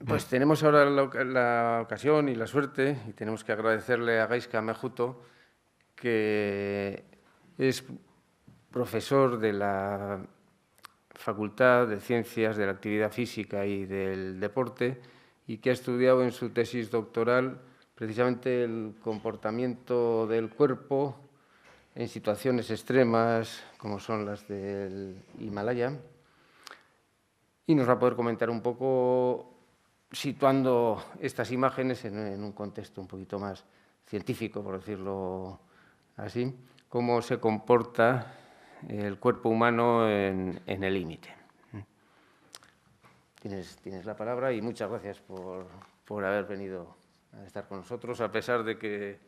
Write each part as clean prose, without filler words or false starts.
Pues tenemos ahora la ocasión y la suerte, y tenemos que agradecerle a Gaizka Mejuto, que es profesor de la Facultad de Ciencias de la Actividad Física y del Deporte, y que ha estudiado en su tesis doctoral precisamente el comportamiento del cuerpo en situaciones extremas, como son las del Himalaya, y nos va a poder comentar un poco, situando estas imágenes en un contexto un poquito más científico, por decirlo así, cómo se comporta el cuerpo humano en el límite. Tienes la palabra y muchas gracias por haber venido a estar con nosotros, a pesar de que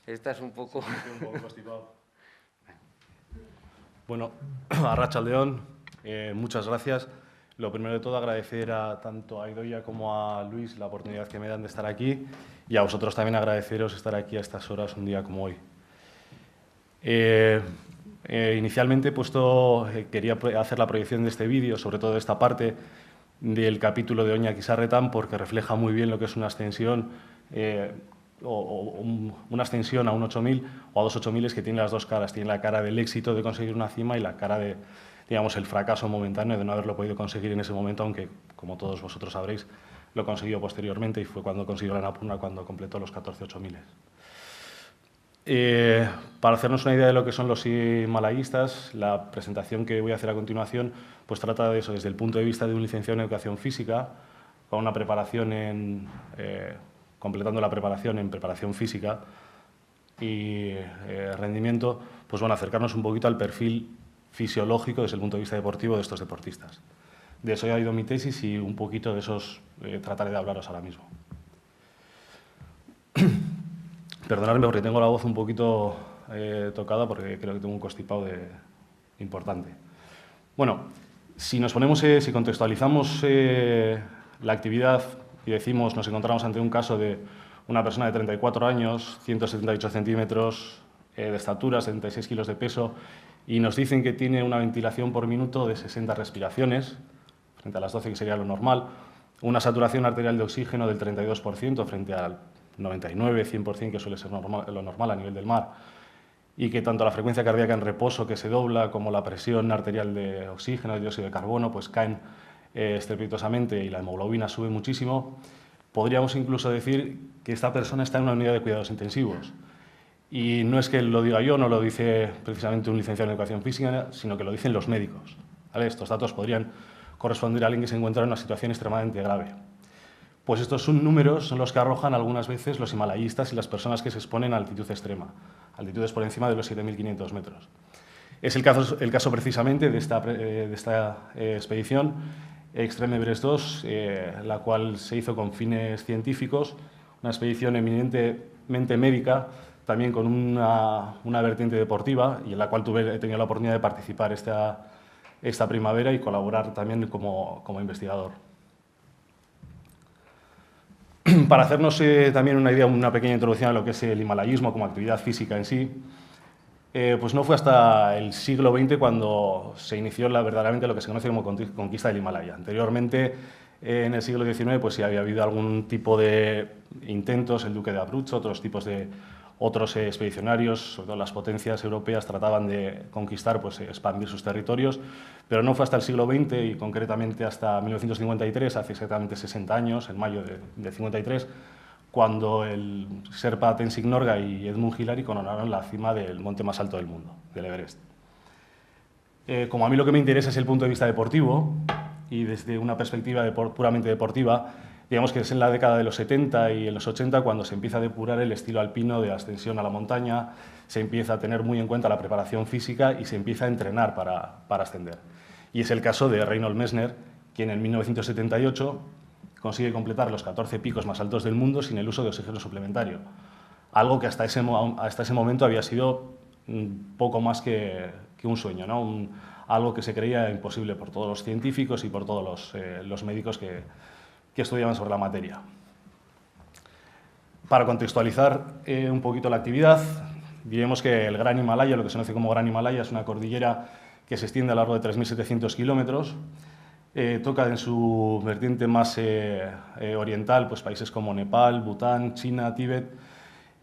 estás un poco... Un poco constipado. Bueno, Arratsaldeon, muchas gracias. Lo primero de todo, agradecer tanto a Idoia como a Luis la oportunidad que me dan de estar aquí, y a vosotros también agradeceros estar aquí a estas horas un día como hoy. Inicialmente quería hacer la proyección de este vídeo, sobre todo de esta parte del capítulo de Oñaki Sarretan, porque refleja muy bien lo que es una ascensión una ascensión a un 8000 o a dos 8000 que tiene las dos caras. Tiene la cara del éxito de conseguir una cima y la cara de, digamos, el fracaso momentáneo de no haberlo podido conseguir en ese momento, aunque, como todos vosotros sabréis, lo consiguió posteriormente, y fue cuando consiguió la Annapurna, cuando completó los 14 8000. Para hacernos una idea de lo que son los himalayistas, la presentación que voy a hacer a continuación pues trata de eso desde el punto de vista de un licenciado en Educación Física, con una preparación completando la preparación en preparación física y rendimiento, pues bueno, acercarnos un poquito al perfil fisiológico desde el punto de vista deportivo de estos deportistas. De eso ha ido mi tesis y un poquito de esos trataré de hablaros ahora mismo. Perdonadme porque tengo la voz un poquito tocada, porque creo que tengo un constipado importante. Bueno, si contextualizamos la actividad y decimos, nos encontramos ante un caso de una persona de 34 años, 178 centímetros de estatura, 76 kilos de peso, y nos dicen que tiene una ventilación por minuto de 60 respiraciones, frente a las 12 que sería lo normal, una saturación arterial de oxígeno del 32% frente al 99-100% que suele ser lo normal a nivel del mar, y que tanto la frecuencia cardíaca en reposo, que se dobla, como la presión arterial de oxígeno, de dióxido de carbono, pues caen estrepitosamente y la hemoglobina sube muchísimo, podríamos incluso decir que esta persona está en una unidad de cuidados intensivos. Y no es que lo diga yo, no lo dice precisamente un licenciado en Educación Física, sino que lo dicen los médicos, ¿vale? Estos datos podrían corresponder a alguien que se encuentra en una situación extremadamente grave. Pues estos son números, son los que arrojan algunas veces los himalayistas y las personas que se exponen a altitud extrema, altitudes por encima de los 7.500 metros. Es el caso precisamente de esta expedición Extreme Everest 2, la cual se hizo con fines científicos, una expedición eminentemente médica, también con una vertiente deportiva, y en la cual he tenido la oportunidad de participar esta primavera y colaborar también como investigador. Para hacernos también una idea, una pequeña introducción a lo que es el himalayismo como actividad física en sí, pues no fue hasta el siglo XX cuando se inició verdaderamente lo que se conoce como conquista del Himalaya. Anteriormente, en el siglo XIX, pues sí había habido algún tipo de intentos, el duque de Abruzzo, otros expedicionarios, sobre todo las potencias europeas, trataban de conquistar, pues expandir sus territorios, pero no fue hasta el siglo XX y concretamente hasta 1953, hace exactamente 60 años, en mayo de 53, cuando el Sherpa Tenzing Norgay y Edmund Hillary coronaron la cima del monte más alto del mundo, del Everest. Como a mí lo que me interesa es el punto de vista deportivo, y desde una perspectiva puramente deportiva, digamos que es en la década de los 70 y en los 80 cuando se empieza a depurar el estilo alpino de ascensión a la montaña, se empieza a tener muy en cuenta la preparación física y se empieza a entrenar para ascender. Y es el caso de Reinhold Messner, quien en 1978 consigue completar los 14 picos más altos del mundo sin el uso de oxígeno suplementario, algo que hasta ese momento había sido poco más que un sueño, ¿no? Algo que se creía imposible por todos los científicos y por todos los médicos que estudiaban sobre la materia. Para contextualizar un poquito la actividad, diremos que el Gran Himalaya, lo que se conoce como Gran Himalaya, es una cordillera que se extiende a lo largo de 3.700 kilómetros, Toca en su vertiente más oriental pues, países como Nepal, Bután, China, Tíbet,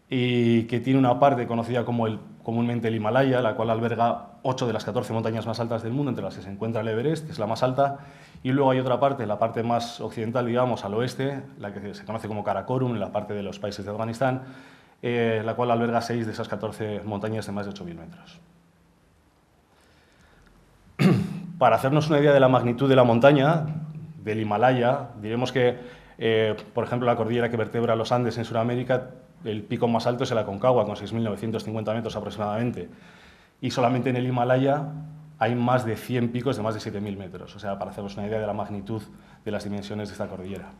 y que tiene una parte conocida como comúnmente el Himalaya, la cual alberga 8 de las 14 montañas más altas del mundo, entre las que se encuentra el Everest, que es la más alta, y luego hay otra parte, la parte más occidental, digamos, al oeste, la que se conoce como Karakorum, en la parte de los países de Afganistán, la cual alberga 6 de esas 14 montañas de más de 8.000 metros. Para hacernos una idea de la magnitud de la montaña, del Himalaya, diremos que, por ejemplo, la cordillera que vertebra los Andes en Sudamérica, el pico más alto es el Aconcagua, con 6.950 metros aproximadamente. Y solamente en el Himalaya hay más de 100 picos de más de 7.000 metros. O sea, para hacernos una idea de la magnitud de las dimensiones de esta cordillera.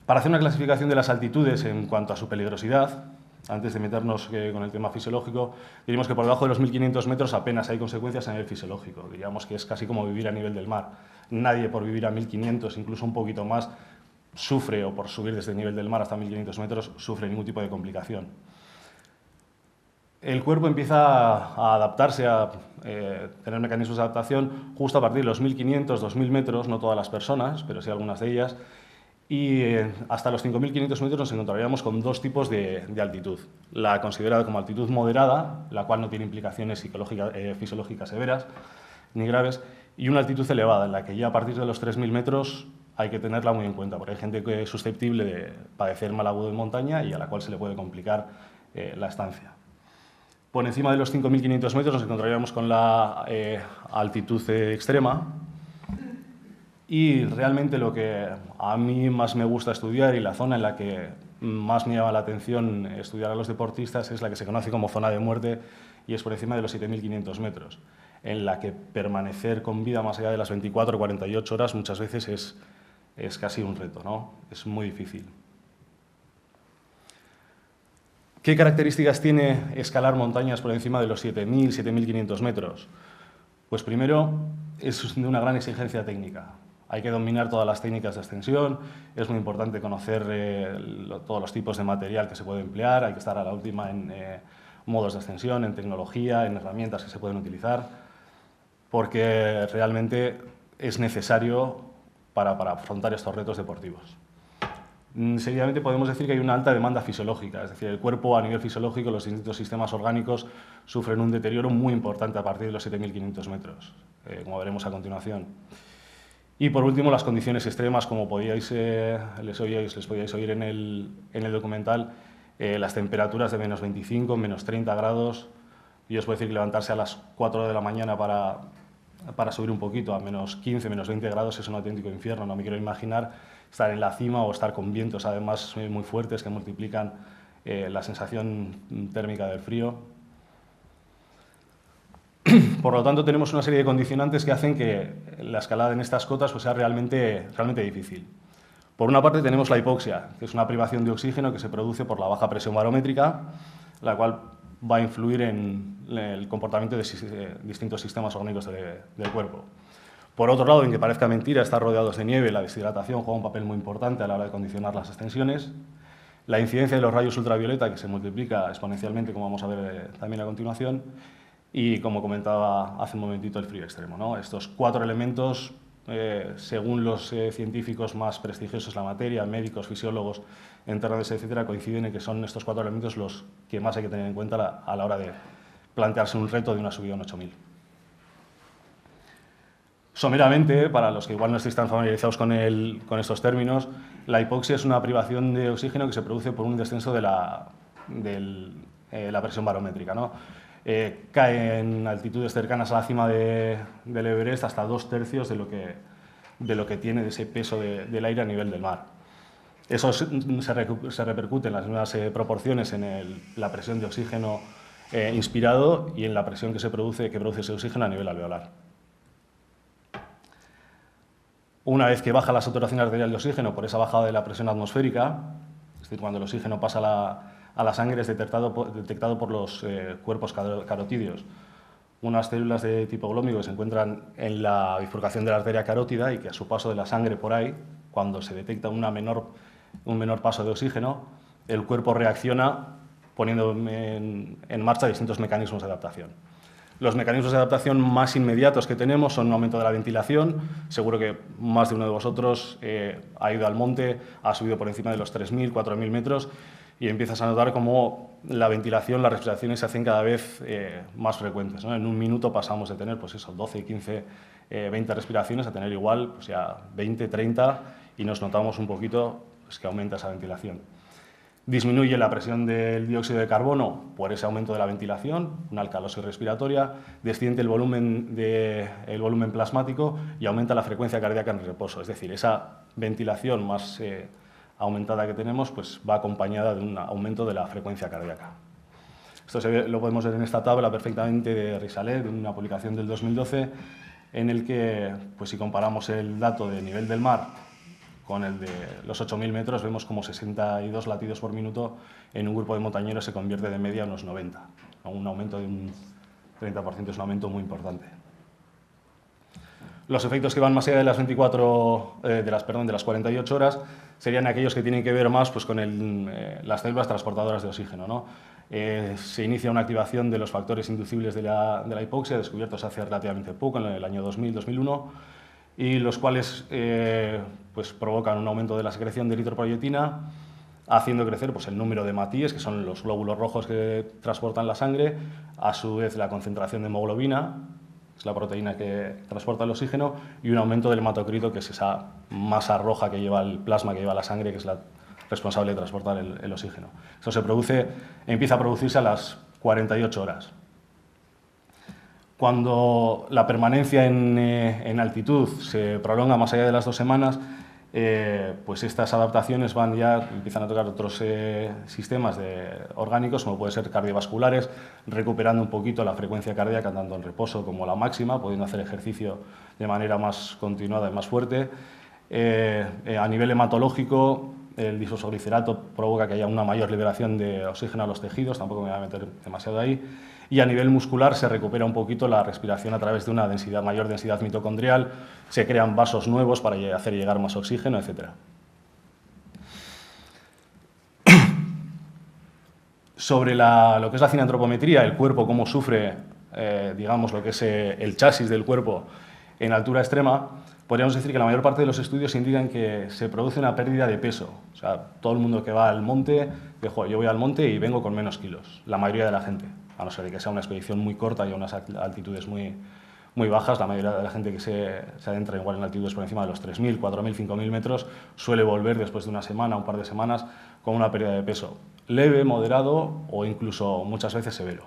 Para hacer una clasificación de las altitudes en cuanto a su peligrosidad, antes de meternos con el tema fisiológico, diríamos que por debajo de los 1.500 metros apenas hay consecuencias a nivel fisiológico. Diríamos que es casi como vivir a nivel del mar. Nadie por vivir a 1.500, incluso un poquito más, sufre, o por subir desde el nivel del mar hasta 1.500 metros, sufre ningún tipo de complicación. El cuerpo empieza a adaptarse, a tener mecanismos de adaptación justo a partir de los 1.500, 2.000 metros, no todas las personas, pero sí algunas de ellas, y hasta los 5.500 metros nos encontraríamos con dos tipos de altitud. La considerada como altitud moderada, la cual no tiene implicaciones fisiológicas severas ni graves, y una altitud elevada, en la que ya a partir de los 3.000 metros hay que tenerla muy en cuenta, porque hay gente que es susceptible de padecer mal agudo en montaña y a la cual se le puede complicar la estancia. Por encima de los 5.500 metros nos encontraríamos con la altitud extrema, y realmente lo que a mí más me gusta estudiar y la zona en la que más me llama la atención estudiar a los deportistas es la que se conoce como zona de muerte, y es por encima de los 7.500 metros, en la que permanecer con vida más allá de las 24 o 48 horas muchas veces es casi un reto, ¿no? Es muy difícil. ¿Qué características tiene escalar montañas por encima de los 7.000, 7.500 metros? Pues primero, es de una gran exigencia técnica. Hay que dominar todas las técnicas de ascensión, es muy importante conocer todos los tipos de material que se puede emplear, hay que estar a la última en modos de ascensión, en tecnología, en herramientas que se pueden utilizar, porque realmente es necesario para afrontar estos retos deportivos. Seguidamente podemos decir que hay una alta demanda fisiológica, es decir, el cuerpo a nivel fisiológico, los distintos sistemas orgánicos sufren un deterioro muy importante a partir de los 7.500 metros, como veremos a continuación. Y por último, las condiciones extremas, como les podíais oír en el documental, las temperaturas de menos 25, menos 30 grados. Yo os puedo decir que levantarse a las 4 de la mañana para subir un poquito a menos 15, menos 20 grados es un auténtico infierno. No me quiero imaginar estar en la cima o estar con vientos además muy fuertes que multiplican la sensación térmica del frío. Por lo tanto, tenemos una serie de condicionantes que hacen que la escalada en estas cotas pues, sea realmente difícil. Por una parte tenemos la hipoxia, que es una privación de oxígeno que se produce por la baja presión barométrica, la cual va a influir en el comportamiento de distintos sistemas orgánicos del cuerpo. Por otro lado, en que parezca mentira, estar rodeados de nieve, la deshidratación juega un papel muy importante a la hora de condicionar las ascensiones. La incidencia de los rayos ultravioleta, que se multiplica exponencialmente, como vamos a ver también a continuación. Y, como comentaba hace un momentito, el frío extremo, ¿no? Estos cuatro elementos, según los científicos más prestigiosos en la materia, médicos, fisiólogos, enfermeros, etcétera, coinciden en que son estos cuatro elementos los que más hay que tener en cuenta a la hora de plantearse un reto de una subida a un 8.000. Someramente, para los que igual no estéis tan familiarizados con estos términos, la hipoxia es una privación de oxígeno que se produce por un descenso de la presión barométrica, ¿no? Cae en altitudes cercanas a la cima del Everest hasta 2/3 de lo que tiene de ese peso del aire a nivel del mar. Eso se repercute en las mismas proporciones en la presión de oxígeno inspirado y en la presión que produce ese oxígeno a nivel alveolar. Una vez que baja la saturación arterial de oxígeno por esa bajada de la presión atmosférica, es decir, cuando el oxígeno pasa a la sangre, es detectado por los cuerpos carotídeos, unas células de tipo glómico que se encuentran en la bifurcación de la arteria carótida y que a su paso de la sangre por ahí, cuando se detecta un menor paso de oxígeno, el cuerpo reacciona poniendo en marcha distintos mecanismos de adaptación. Los mecanismos de adaptación más inmediatos que tenemos son un aumento de la ventilación. Seguro que más de uno de vosotros ha ido al monte, ha subido por encima de los 3.000, 4.000 metros y empiezas a notar cómo la ventilación, las respiraciones se hacen cada vez más frecuentes, ¿no? En un minuto pasamos de tener pues eso, 12, 15, 20 respiraciones a tener igual pues ya 20, 30 y nos notamos un poquito pues, que aumenta esa ventilación. Disminuye la presión del dióxido de carbono por ese aumento de la ventilación, una alcalosis respiratoria, desciende el volumen plasmático y aumenta la frecuencia cardíaca en el reposo. Es decir, esa ventilación más aumentada que tenemos pues, va acompañada de un aumento de la frecuencia cardíaca. Esto lo podemos ver en esta tabla perfectamente de Risalet, de una publicación del 2012, en el que, pues, si comparamos el dato de nivel del mar con el de los 8.000 metros, vemos como 62 latidos por minuto en un grupo de montañeros se convierte de media a unos 90. Un aumento de un 30% es un aumento muy importante. Los efectos que van más allá de las 48 horas serían aquellos que tienen que ver más pues, con las células transportadoras de oxígeno, ¿no? Se inicia una activación de los factores inducibles de la hipoxia, descubiertos hace relativamente poco, en el año 2000-2001, y los cuales pues provocan un aumento de la secreción de eritropoyetina, haciendo crecer pues, el número de hematíes, que son los glóbulos rojos que transportan la sangre, a su vez la concentración de hemoglobina, es la proteína que transporta el oxígeno, y un aumento del hematocrito, que es esa masa roja que lleva el plasma, que lleva la sangre, que es la responsable de transportar el oxígeno. Eso empieza a producirse a las 48 horas. Cuando la permanencia en altitud se prolonga más allá de las 2 semanas, pues estas adaptaciones empiezan a tocar otros sistemas orgánicos, como pueden ser cardiovasculares, recuperando un poquito la frecuencia cardíaca, tanto en reposo como la máxima, pudiendo hacer ejercicio de manera más continuada y más fuerte. A nivel hematológico, el disfosfoglicerato provoca que haya una mayor liberación de oxígeno a los tejidos, tampoco me voy a meter demasiado ahí. Y a nivel muscular se recupera un poquito la respiración a través de una mayor densidad mitocondrial, se crean vasos nuevos para hacer llegar más oxígeno, etc. Sobre lo que es la cinantropometría, el cuerpo, cómo sufre, digamos, lo que es el chasis del cuerpo en altura extrema, podríamos decir que la mayor parte de los estudios indican que se produce una pérdida de peso. O sea, todo el mundo que va al monte, yo voy al monte y vengo con menos kilos, la mayoría de la gente. A no ser de que sea una expedición muy corta y a unas altitudes muy bajas, la mayoría de la gente que se adentra igual en altitudes por encima de los 3.000, 4.000, 5.000 metros suele volver después de una semana, un par de semanas, con una pérdida de peso leve, moderado o incluso muchas veces severo.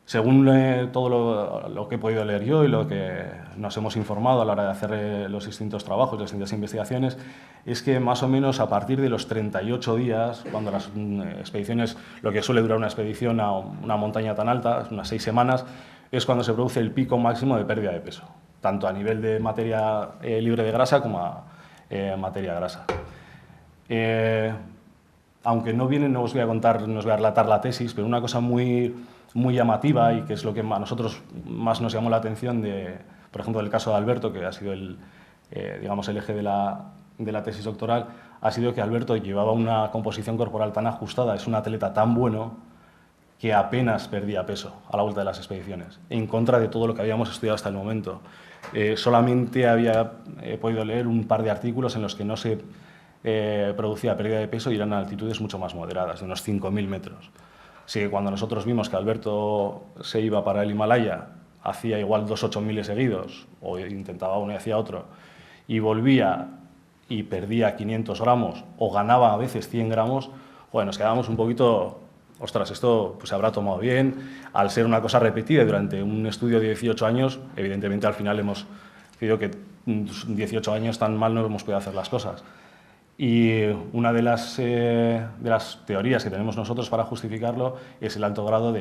Según todo lo que he podido leer yo y lo que nos hemos informado a la hora de hacer los distintos trabajos, las distintas investigaciones, es que más o menos a partir de los 38 días, cuando las expediciones, lo que suele durar una expedición a una montaña tan alta, unas 6 semanas, es cuando se produce el pico máximo de pérdida de peso, tanto a nivel de materia libre de grasa como a materia grasa. Aunque no os voy a contar, no os voy a relatar la tesis, pero una cosa muy llamativa y que es lo que a nosotros más nos llamó la atención, por ejemplo, del caso de Alberto, que ha sido digamos, el eje de la tesis doctoral, ha sido que Alberto llevaba una composición corporal tan ajustada, es un atleta tan bueno, que apenas perdía peso a la vuelta de las expediciones, en contra de todo lo que habíamos estudiado hasta el momento. Solamente había podido leer un par de artículos en los que no se producía pérdida de peso y eran a altitudes mucho más moderadas, de unos 5.000 metros. Así que cuando nosotros vimos que Alberto se iba para el Himalaya, hacía igual 2 8.000 seguidos, o intentaba uno y hacía otro, y volvía y perdía 500 gramos, o ganaba a veces 100 gramos, bueno, nos quedábamos un poquito, ostras, esto pues, se habrá tomado bien. Al ser una cosa repetida durante un estudio de 18 años, evidentemente al final hemos decidido que 18 años tan mal no hemos podido hacer las cosas. Y una de las teorías que tenemos nosotros para justificarlo es el alto grado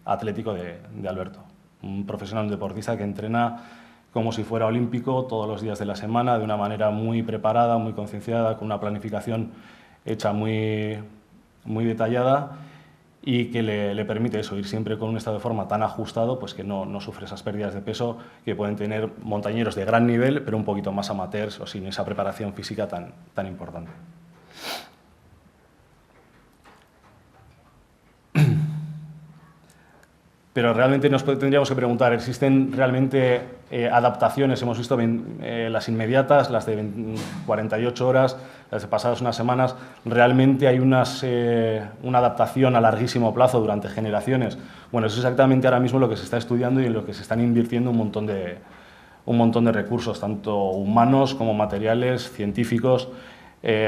atlético de Alberto, un profesional deportista que entrena como si fuera olímpico todos los días de la semana, de una manera muy preparada, muy concienciada, con una planificación hecha muy detallada y que le permite eso, ir siempre con un estado de forma tan ajustado pues que no sufre esas pérdidas de peso que pueden tener montañeros de gran nivel, pero un poquito más amateurs o sin esa preparación física tan importante. pero realmente nos tendríamos que preguntar, ¿existen realmente adaptaciones? Hemos visto las inmediatas, las de 48 horas, las de pasadas unas semanas. ¿Realmente hay una adaptación a larguísimo plazo durante generaciones? Bueno, eso es exactamente ahora mismo lo que se está estudiando y en lo que se están invirtiendo un montón de recursos, tanto humanos como materiales, científicos.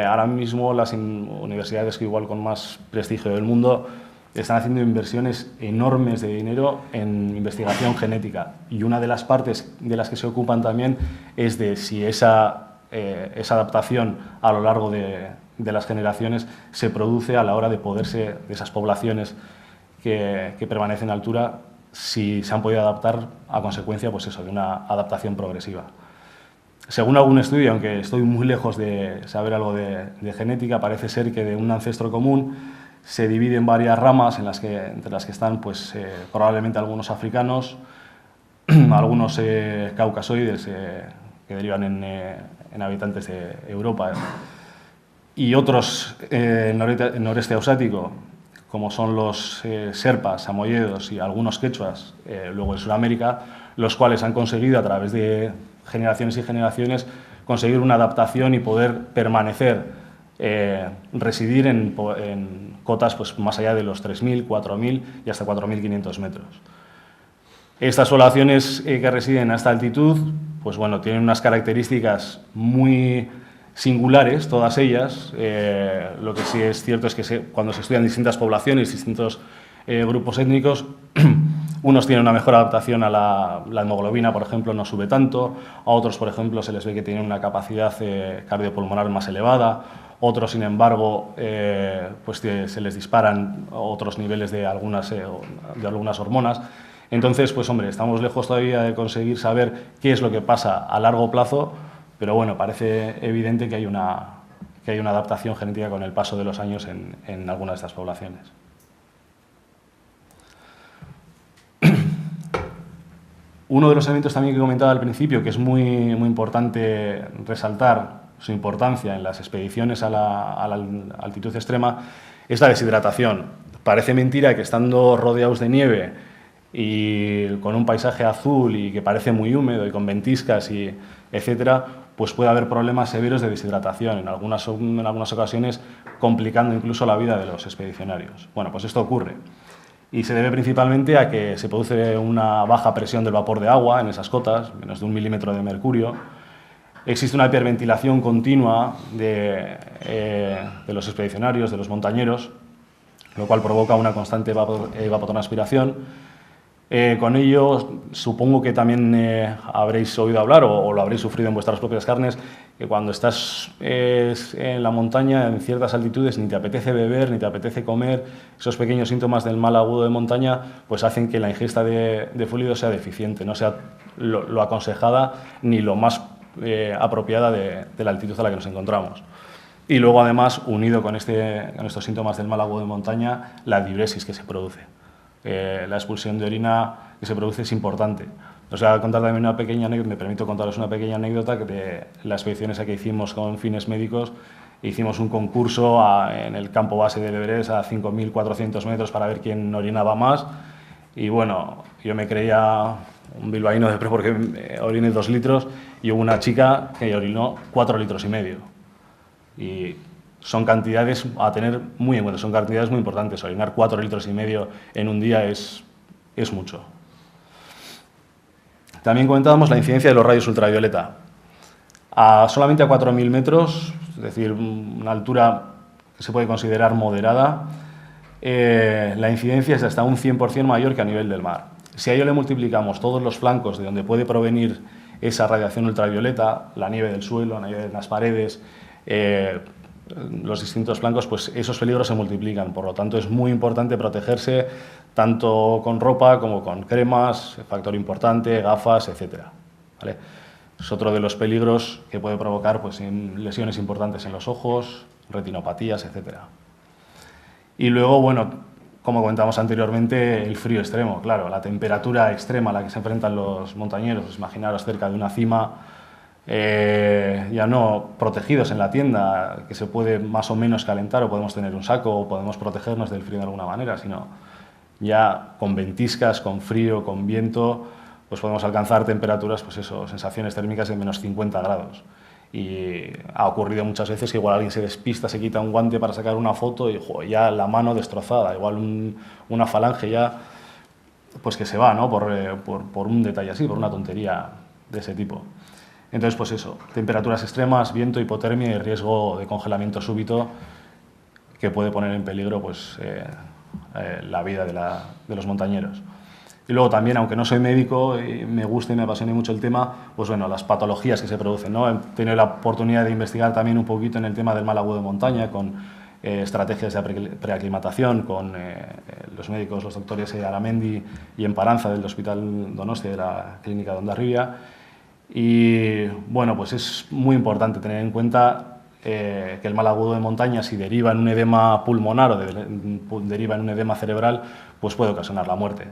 Ahora mismo las universidades que igual con más prestigio del mundo están haciendo inversiones enormes de dinero en investigación genética, y una de las partes de las que se ocupan también es de si esa adaptación a lo largo de las generaciones se produce a la hora de de esas poblaciones que permanecen a altura, si se han podido adaptar a consecuencia pues eso, de una adaptación progresiva. Según algún estudio, aunque estoy muy lejos de saber algo de genética, parece ser que de un ancestro común se divide en varias ramas, entre las que están pues, probablemente algunos africanos, algunos caucasoides que derivan en habitantes de Europa, y otros en noreste asiático, como son los serpas, samoyedos y algunos quechuas, luego en Sudamérica, los cuales han conseguido a través de generaciones y generaciones conseguir una adaptación y poder permanecer, residir en cotas pues, más allá de los 3.000, 4.000 y hasta 4.500 metros. Estas poblaciones que residen a esta altitud pues, bueno, tienen unas características muy singulares, todas ellas. Lo que sí es cierto es que cuando se estudian distintas poblaciones, distintos grupos étnicos, unos tienen una mejor adaptación a la hemoglobina, por ejemplo, no sube tanto. A otros, por ejemplo, se les ve que tienen una capacidad cardiopulmonar más elevada. Otros, sin embargo, pues se les disparan otros niveles de algunas hormonas. Entonces, pues hombre, estamos lejos todavía de conseguir saber qué es lo que pasa a largo plazo, pero bueno, parece evidente que hay una adaptación genética con el paso de los años en algunas de estas poblaciones. Uno de los elementos también que comentaba al principio, que es muy importante resaltar su importancia en las expediciones a la altitud extrema, es la deshidratación. Parece mentira que estando rodeados de nieve y con un paisaje azul y que parece muy húmedo y con ventiscas y etcétera, pues puede haber problemas severos de deshidratación, en algunas ocasiones complicando incluso la vida de los expedicionarios. Bueno, pues esto ocurre. Y se debe principalmente a que se produce una baja presión del vapor de agua en esas cotas, menos de 1 milímetro de mercurio. Existe una hiperventilación continua de los expedicionarios, de los montañeros, lo cual provoca una constante evapotranspiración. Con ello, supongo que también habréis oído hablar o lo habréis sufrido en vuestras propias carnes, que cuando estás en la montaña, en ciertas altitudes, ni te apetece beber, ni te apetece comer. Esos pequeños síntomas del mal agudo de montaña pues hacen que la ingesta de fluidos sea deficiente, no sea lo aconsejada ni lo más apropiada de la altitud a la que nos encontramos. Y luego, además, unido con estos síntomas del mal agudo de montaña, la diuresis que se produce. La expulsión de orina que se produce es importante. Os voy a contar también una pequeña anécdota, me permito contaros una pequeña anécdota que de las expediciones que hicimos con fines médicos. Hicimos un concurso en el campo base del Everest a 5.400 metros para ver quién orinaba más. Y bueno, yo me creía un bilbaíno de pre porque oriné 2 litros y hubo una chica que orinó 4,5 litros. Y son cantidades a tener muy en cuenta, son cantidades muy importantes. Orinar 4,5 litros en un día es mucho. También comentábamos la incidencia de los rayos ultravioleta. Solamente a 4.000 metros, es decir, una altura que se puede considerar moderada, la incidencia es hasta un 100% mayor que a nivel del mar. Si a ello le multiplicamos todos los flancos de donde puede provenir esa radiación ultravioleta, la nieve del suelo, la nieve en las paredes, los distintos flancos, pues esos peligros se multiplican. Por lo tanto, es muy importante protegerse tanto con ropa como con cremas, factor importante, gafas, etc. ¿Vale? Es otro de los peligros que puede provocar pues, lesiones importantes en los ojos, retinopatías, etc. Y luego, bueno, como comentamos anteriormente, el frío extremo, claro, la temperatura extrema a la que se enfrentan los montañeros. Pues imaginaros cerca de una cima, ya no protegidos en la tienda, que se puede más o menos calentar o podemos tener un saco o podemos protegernos del frío de alguna manera, sino ya con ventiscas, con frío, con viento, pues podemos alcanzar temperaturas, pues eso, sensaciones térmicas de menos 50 grados. Y ha ocurrido muchas veces que igual alguien se despista, se quita un guante para sacar una foto y ya la mano destrozada, igual una falange ya, pues que se va, ¿no? por un detalle así, por una tontería de ese tipo. Entonces, pues eso, temperaturas extremas, viento, hipotermia y riesgo de congelamiento súbito que puede poner en peligro pues, la vida de los montañeros. Y luego también, aunque no soy médico y me gusta y me apasiona mucho el tema, pues bueno, las patologías que se producen, ¿no? He tenido la oportunidad de investigar también un poquito en el tema del mal agudo de montaña, con estrategias de preaclimatación, con los médicos, los doctores Aramendi y Emparanza del Hospital Donostia de la Clínica de Hondarribia. Y bueno, pues es muy importante tener en cuenta que el mal agudo de montaña, si deriva en un edema pulmonar o deriva en un edema cerebral, pues puede ocasionar la muerte.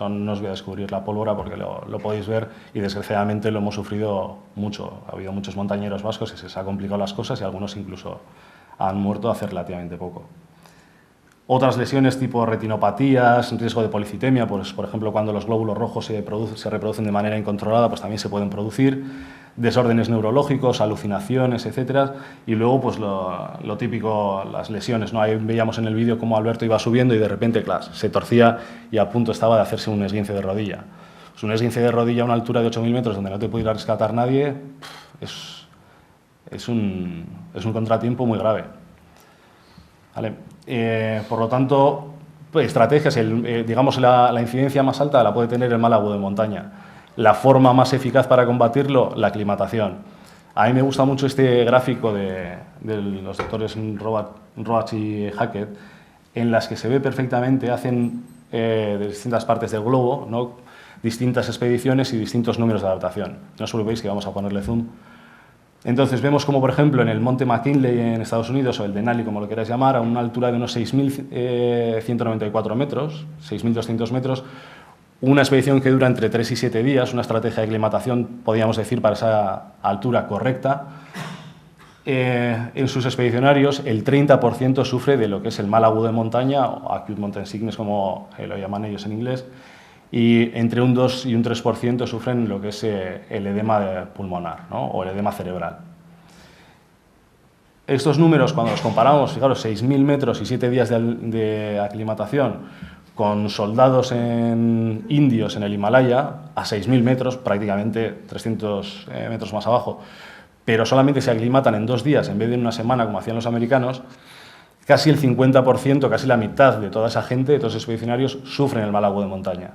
No os voy a descubrir la pólvora porque lo podéis ver y desgraciadamente lo hemos sufrido mucho. Ha habido muchos montañeros vascos y se les ha complicado las cosas y algunos incluso han muerto hace relativamente poco. Otras lesiones tipo retinopatías, riesgo de policitemia, pues, por ejemplo, cuando los glóbulos rojos se reproducen de manera incontrolada, pues también se pueden producir. Desórdenes neurológicos, alucinaciones, etcétera. Y luego, pues lo típico, las lesiones, ¿no? Ahí veíamos en el vídeo cómo Alberto iba subiendo y de repente, claro, se torcía y a punto estaba de hacerse un esguince de rodilla. Pues un esguince de rodilla a una altura de 8.000 metros donde no te puede ir a rescatar nadie, es un contratiempo muy grave. ¿Vale? Por lo tanto, pues, estrategias, digamos la incidencia más alta la puede tener el mal agudo de montaña. La forma más eficaz para combatirlo, la aclimatación. A mí me gusta mucho este gráfico de los doctores Roach y Hackett, en las que se ve perfectamente, hacen de distintas partes del globo, ¿no? Distintas expediciones y distintos números de adaptación. No os preocupéis que vamos a ponerle zoom. Entonces vemos como, por ejemplo, en el monte McKinley en Estados Unidos, o el Denali, como lo queráis llamar, a una altura de unos 6.194 metros, 6.200 metros, una expedición que dura entre 3 y 7 días, una estrategia de aclimatación, podríamos decir, para esa altura correcta. En sus expedicionarios, el 30% sufre de lo que es el mal agudo de montaña, o acute mountain sickness, como lo llaman ellos en inglés, y entre un 2 y un 3% sufren lo que es el edema pulmonar, ¿no? O el edema cerebral. Estos números, cuando los comparamos, fijaros, 6.000 metros y 7 días de aclimatación con soldados indios en el Himalaya, a 6.000 metros, prácticamente 300 metros más abajo, pero solamente se aclimatan en 2 días en vez de en una semana, como hacían los americanos, casi el 50%, casi la mitad de toda esa gente, de todos los expedicionarios, sufren el mal agudo de montaña.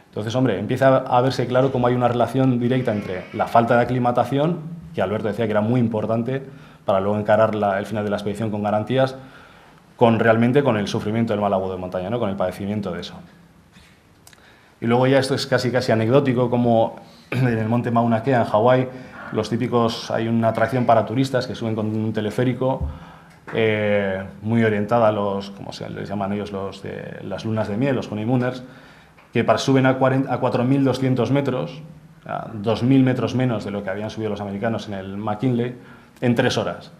Entonces, hombre, empieza a verse claro cómo hay una relación directa entre la falta de aclimatación, que Alberto decía que era muy importante para luego encarar el final de la expedición con garantías, con el sufrimiento del mal agudo de montaña, ¿no? Con el padecimiento de eso. Y luego ya esto es casi anecdótico, como en el monte Mauna Kea, en Hawái, hay una atracción para turistas que suben con un teleférico, muy orientada a como se les llaman ellos, las lunas de miel, los honeymooners, que suben a 4.200 metros, a 2.000 metros menos de lo que habían subido los americanos en el McKinley, en 3 horas.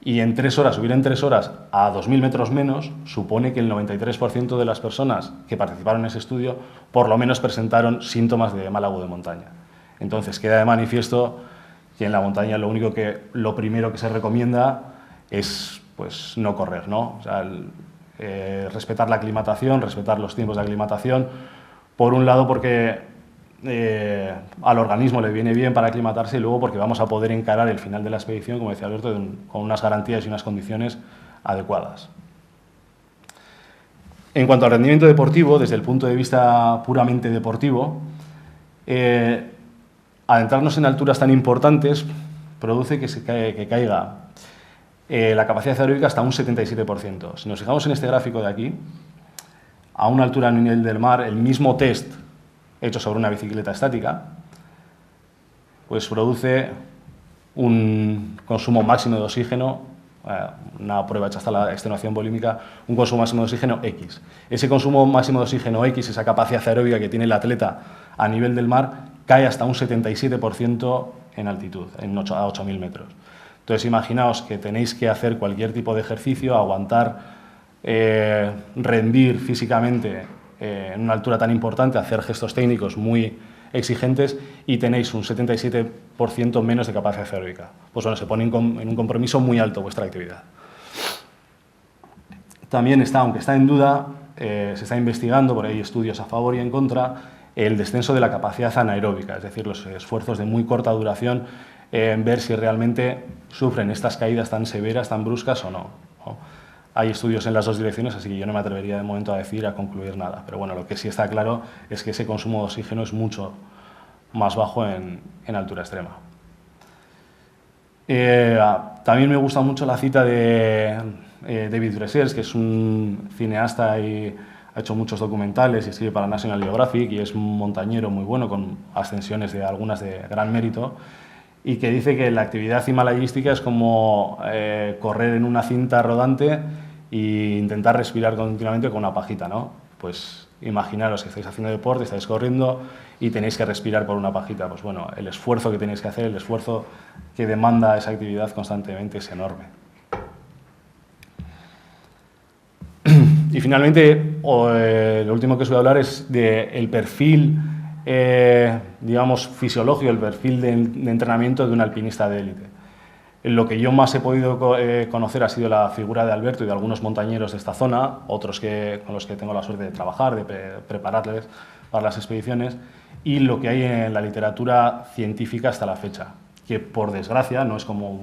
Y en 3 horas, subir en 3 horas a 2.000 metros menos, supone que el 93% de las personas que participaron en ese estudio por lo menos presentaron síntomas de mal agudo de montaña. Entonces, queda de manifiesto que en la montaña lo primero que se recomienda es pues, no correr, ¿no? O sea, respetar la aclimatación, respetar los tiempos de aclimatación, por un lado porque al organismo le viene bien para aclimatarse y luego porque vamos a poder encarar el final de la expedición, como decía Alberto, con unas garantías y unas condiciones adecuadas. En cuanto al rendimiento deportivo, desde el punto de vista puramente deportivo, adentrarnos en alturas tan importantes produce que caiga la capacidad aeróbica hasta un 77%. Si nos fijamos en este gráfico de aquí, a una altura a nivel del mar, el mismo test hecho sobre una bicicleta estática, pues produce un consumo máximo de oxígeno, una prueba hecha hasta la extenuación volímica, un consumo máximo de oxígeno X. Ese consumo máximo de oxígeno X, esa capacidad aeróbica que tiene el atleta a nivel del mar, cae hasta un 77% en altitud, a 8.000 metros. Entonces, imaginaos que tenéis que hacer cualquier tipo de ejercicio, aguantar, rendir físicamente en una altura tan importante hacer gestos técnicos muy exigentes y tenéis un 77% menos de capacidad aeróbica. Pues bueno, se pone en un compromiso muy alto vuestra actividad. También está, aunque está en duda, se está investigando, por ahí estudios a favor y en contra, el descenso de la capacidad anaeróbica, es decir, los esfuerzos de muy corta duración, en ver si realmente sufren estas caídas tan severas, tan bruscas o no, ¿no? Hay estudios en las dos direcciones, así que yo no me atrevería de momento a decir, a concluir nada. Pero bueno, lo que sí está claro es que ese consumo de oxígeno es mucho más bajo en altura extrema. También me gusta mucho la cita de David Bressers, que es un cineasta y ha hecho muchos documentales y escribe para National Geographic y es un montañero muy bueno con ascensiones de algunas de gran mérito, y que dice que la actividad himalayística es como correr en una cinta rodante e intentar respirar continuamente con una pajita, ¿no? Pues imaginaros que estáis haciendo deporte, estáis corriendo y tenéis que respirar por una pajita. Pues bueno, el esfuerzo que tenéis que hacer, el esfuerzo que demanda esa actividad constantemente es enorme. Y finalmente, lo último que os voy a hablar es del perfil, digamos, fisiológico, el perfil de entrenamiento de un alpinista de élite. Lo que yo más he podido conocer ha sido la figura de Alberto y de algunos montañeros de esta zona, otros con los que tengo la suerte de trabajar, de prepararles para las expediciones, y lo que hay en la literatura científica hasta la fecha, que por desgracia, no es como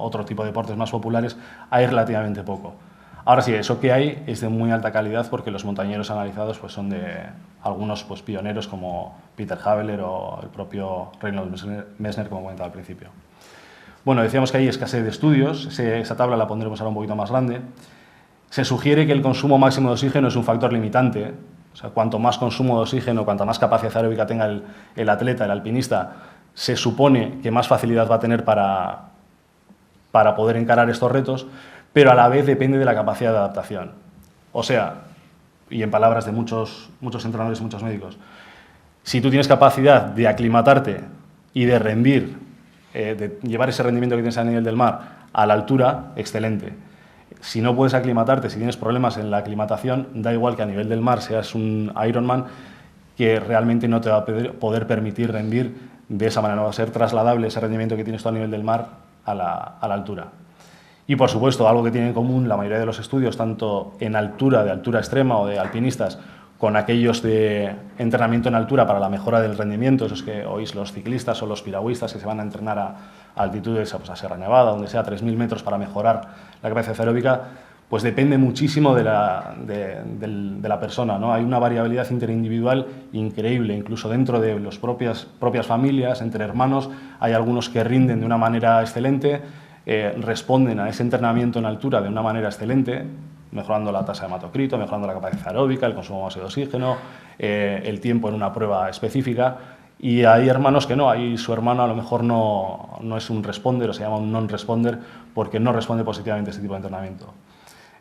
otro tipo de deportes más populares, hay relativamente poco. Ahora sí, eso que hay es de muy alta calidad porque los montañeros analizados pues, son de algunos pues, pioneros como Peter Haveler o el propio Reinhold Messner, como comentaba al principio. Bueno, decíamos que hay escasez de estudios, esa tabla la pondremos ahora un poquito más grande. Se sugiere que el consumo máximo de oxígeno es un factor limitante, o sea, cuanto más consumo de oxígeno, cuanta más capacidad aeróbica tenga el atleta, el alpinista, se supone que más facilidad va a tener para poder encarar estos retos, pero a la vez depende de la capacidad de adaptación. O sea, y en palabras de muchos entrenadores y muchos médicos, si tú tienes capacidad de aclimatarte y de rendir, de llevar ese rendimiento que tienes a nivel del mar a la altura, excelente. Si no puedes aclimatarte, si tienes problemas en la aclimatación, da igual que a nivel del mar seas un Ironman, que realmente no te va a poder permitir rendir de esa manera, no va a ser trasladable ese rendimiento que tienes tú a nivel del mar a la altura. Y, por supuesto, algo que tienen en común la mayoría de los estudios, tanto en altura, de altura extrema o de alpinistas, con aquellos de entrenamiento en altura para la mejora del rendimiento, esos que oís los ciclistas o los piragüistas que se van a entrenar a altitudes, pues a Sierra Nevada, donde sea 3.000 metros para mejorar la capacidad aeróbica, pues depende muchísimo de la persona, ¿no? Hay una variabilidad interindividual increíble, incluso dentro de las propias familias, entre hermanos, hay algunos que rinden de una manera excelente, responden a ese entrenamiento en altura de una manera excelente, mejorando la tasa de hematocrito, mejorando la capacidad aeróbica, el consumo máximo de oxígeno, el tiempo en una prueba específica. Y hay hermanos que no, ahí su hermano a lo mejor no es un responder o se llama un non-responder porque no responde positivamente a este tipo de entrenamiento.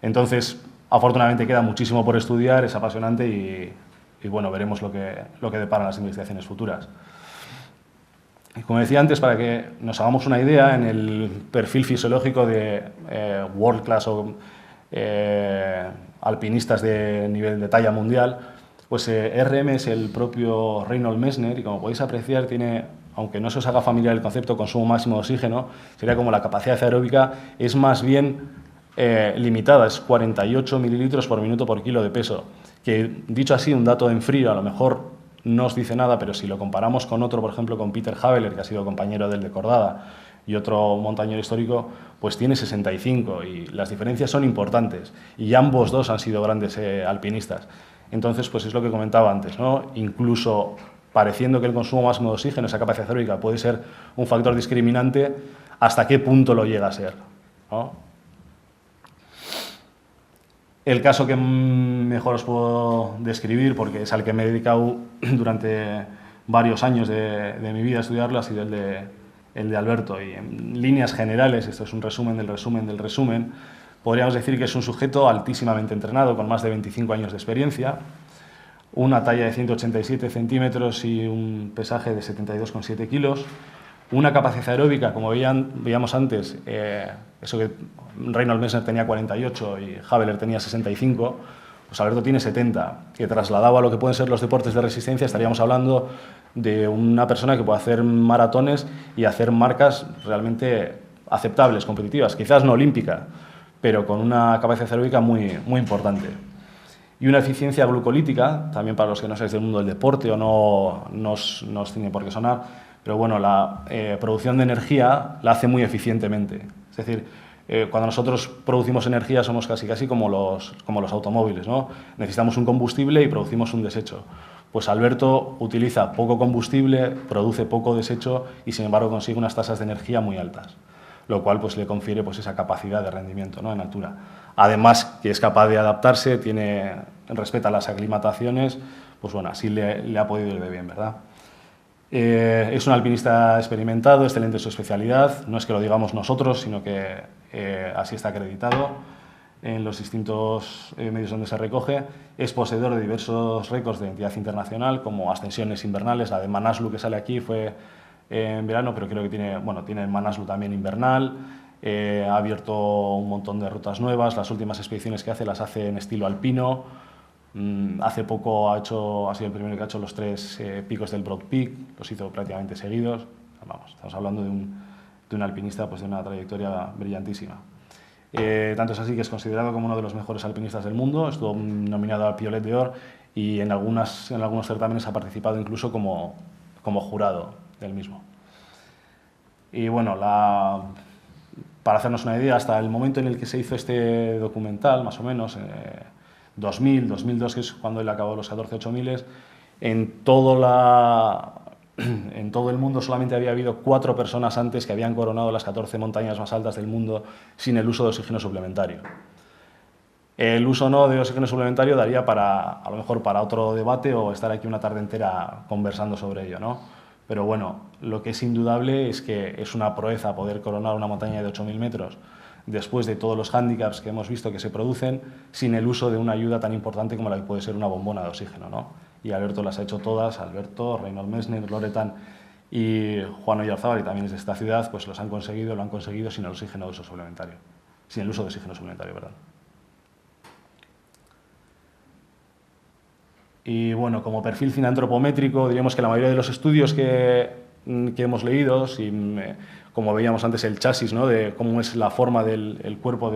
Entonces, afortunadamente queda muchísimo por estudiar, es apasionante y bueno, veremos lo que deparan las investigaciones futuras. Y como decía antes, para que nos hagamos una idea, en el perfil fisiológico de World Class o alpinistas de nivel de talla mundial, pues RM es el propio Reinhold Messner y como podéis apreciar tiene, aunque no se os haga familiar el concepto consumo máximo de oxígeno, sería como la capacidad aeróbica es más bien limitada, es 48 mililitros por minuto por kilo de peso, que dicho así, un dato en frío a lo mejor no os dice nada, pero si lo comparamos con otro, por ejemplo, con Peter Haveler, que ha sido compañero del de Cordada, y otro montañero histórico, pues tiene 65 y las diferencias son importantes y ambos dos han sido grandes alpinistas. Entonces, pues es lo que comentaba antes, ¿no? Incluso pareciendo que el consumo máximo de oxígeno, esa capacidad aeróbica, puede ser un factor discriminante, ¿hasta qué punto lo llega a ser, ¿no? El caso que mejor os puedo describir, porque es al que me he dedicado durante varios años de mi vida a estudiarlo, ha sido el de Alberto. Y en líneas generales, esto es un resumen del resumen del resumen, podríamos decir que es un sujeto altísimamente entrenado, con más de 25 años de experiencia, una talla de 187 centímetros y un pesaje de 72,7 kilos, una capacidad aeróbica, como veíamos antes, eso que Reinhold Messner tenía 48 y Haveler tenía 65, Pues Alberto tiene 70, que trasladado a lo que pueden ser los deportes de resistencia, estaríamos hablando de una persona que puede hacer maratones y hacer marcas realmente aceptables, competitivas, quizás no olímpica, pero con una capacidad aeróbica muy importante. Y una eficiencia glucolítica, también para los que no seáis del mundo del deporte o no os tiene por qué sonar, pero bueno, la producción de energía la hace muy eficientemente. Es decir, cuando nosotros producimos energía somos casi como los automóviles, ¿no? Necesitamos un combustible y producimos un desecho. Pues Alberto utiliza poco combustible, produce poco desecho y sin embargo consigue unas tasas de energía muy altas, lo cual pues le confiere pues esa capacidad de rendimiento, ¿no?, en altura. Además que es capaz de adaptarse, respeta las aclimataciones, pues bueno, así le ha podido ir de bien, ¿verdad? Es un alpinista experimentado, excelente en su especialidad, no es que lo digamos nosotros, sino que así está acreditado en los distintos medios donde se recoge. Es poseedor de diversos récords de entidad internacional, como ascensiones invernales. La de Manaslu que sale aquí fue en verano, pero creo que tiene Manaslu también invernal. Ha abierto un montón de rutas nuevas. Las últimas expediciones que hace las hace en estilo alpino. Hace poco ha sido el primero que ha hecho los 3 picos del Broad Peak, los hizo prácticamente seguidos. Vamos, estamos hablando de un alpinista pues, de una trayectoria brillantísima. Tanto es así que es considerado como uno de los mejores alpinistas del mundo, estuvo nominado al Piolet d'Or y en algunos certámenes ha participado incluso como jurado del mismo. Y bueno, para hacernos una idea, hasta el momento en el que se hizo este documental, más o menos, 2002, que es cuando él acabó los 14 8000, en todo el mundo solamente había habido 4 personas antes que habían coronado las 14 montañas más altas del mundo sin el uso de oxígeno suplementario. El uso no de oxígeno suplementario daría a lo mejor para otro debate o estar aquí una tarde entera conversando sobre ello, ¿no? Pero bueno, lo que es indudable es que es una proeza poder coronar una montaña de 8000 metros después de todos los hándicaps que hemos visto que se producen sin el uso de una ayuda tan importante como la que puede ser una bombona de oxígeno, ¿no? Y Alberto las ha hecho todas, Alberto, Reinhold Messner, Loretan y Juan Oyarzábal, y también es de esta ciudad, pues lo han conseguido sin el oxígeno de uso suplementario, sin el uso de oxígeno suplementario, perdón. Y bueno, como perfil cinantropométrico, diríamos que la mayoría de los estudios que hemos leído, como veíamos antes el chasis, ¿no?, de cómo es la forma del cuerpo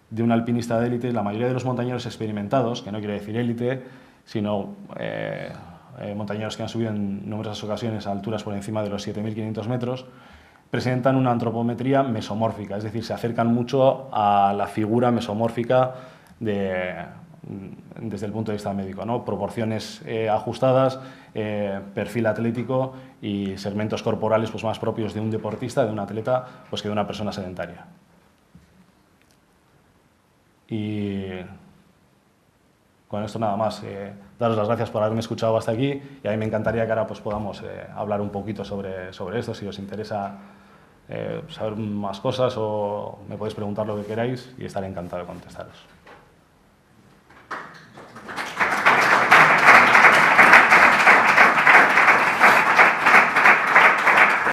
de un alpinista de élite, la mayoría de los montañeros experimentados, que no quiere decir élite, sino montañeros que han subido en numerosas ocasiones a alturas por encima de los 7500 metros, presentan una antropometría mesomórfica, es decir, se acercan mucho a la figura mesomórfica desde el punto de vista médico, ¿no? Proporciones ajustadas, perfil atlético y segmentos corporales pues, más propios de un deportista, de un atleta, pues que de una persona sedentaria. Y con esto nada más, daros las gracias por haberme escuchado hasta aquí y a mí me encantaría que ahora pues, podamos hablar un poquito sobre esto, si os interesa saber más cosas o me podéis preguntar lo que queráis y estaré encantado de contestaros.